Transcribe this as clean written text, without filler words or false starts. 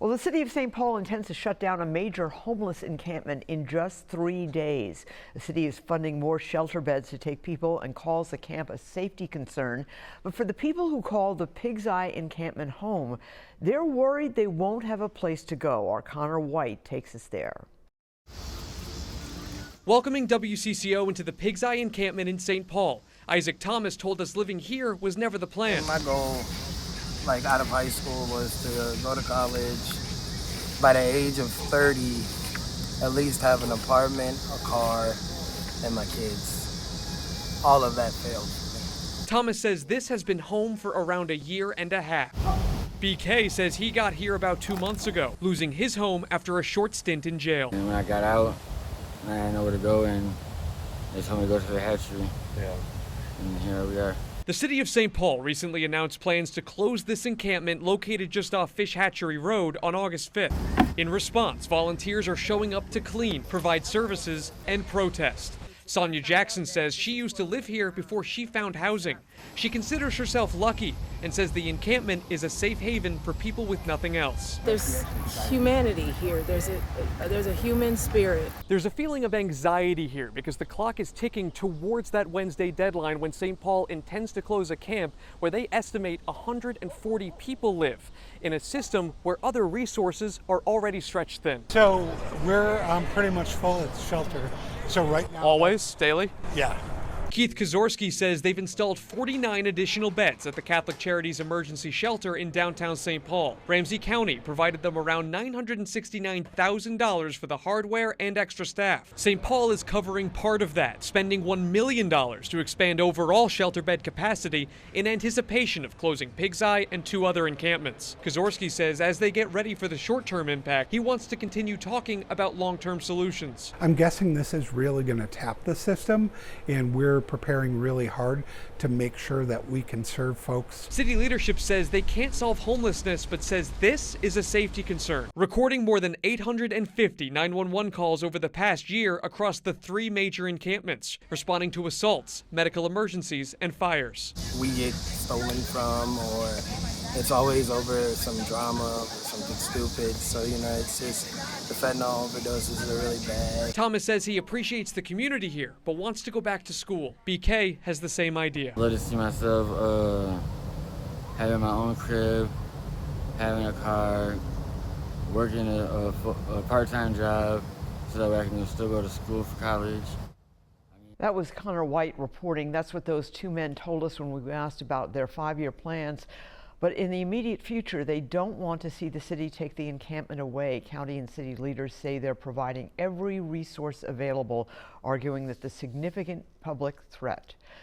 Well, the city of St. Paul intends to shut down a major homeless encampment in just 3 days. The city is funding more shelter beds to take people and calls the camp a safety concern. But for the people who call the Pig's Eye encampment home, they're worried they won't have a place to go. Our Conor Wight takes us there. Welcoming WCCO into the Pig's Eye encampment in St. Paul, Isaac Thomas told us living here was never the plan. My goal, out of high school, was to go to college. By the age of 30, at least have an apartment, a car, and my kids. All of that failed for me. Thomas says this has been home for around a year and a half. BK says he got here about 2 months ago, losing his home after a short stint in jail. And when I got out, I didn't know where to go, and they told me to go to the hatchery. Yeah. And here we are. The city of St. Paul recently announced plans to close this encampment located just off Fish Hatchery Road on August 5th. In response, volunteers are showing up to clean, provide services, and protest. Sonia Jackson says she used to live here before she found housing. She considers herself lucky and says the encampment is a safe haven for people with nothing else. There's humanity here. There's a human spirit. There's a feeling of anxiety here because the clock is ticking towards that Wednesday deadline when St. Paul intends to close a camp where they estimate 140 people live in a system where other resources are already stretched thin. So we're pretty much full at the shelter. So right now, always, daily? Yeah. Keith Kozorski says they've installed 49 additional beds at the Catholic Charities Emergency Shelter in downtown St. Paul. Ramsey County provided them around $969,000 for the hardware and extra staff. St. Paul is covering part of that, spending $1 million to expand overall shelter bed capacity in anticipation of closing Pig's Eye and 2 other encampments. Kozorski says as they get ready for the short-term impact, he wants to continue talking about long-term solutions. I'm guessing this is really going to tap the system, and we're preparing really hard to make sure that we can serve folks. City leadership says they can't solve homelessness, but says this is a safety concern. Recording more than 850 911 calls over the past year across the 3 major encampments, responding to assaults, medical emergencies, and fires. We get stolen from, or it's always over some drama, something stupid. So, it's just the fentanyl overdoses are really bad. Thomas says he appreciates the community here, but wants to go back to school. BK has the same idea. I'd love to see myself having my own crib, having a car, working a part-time job so that way I can still go to school for college. That was Conor Wight reporting. That's what those 2 men told us when we asked about their 5-year plans. But in the immediate future, they don't want to see the city take the encampment away. County and city leaders say they're providing every resource available, arguing that the significant public threat.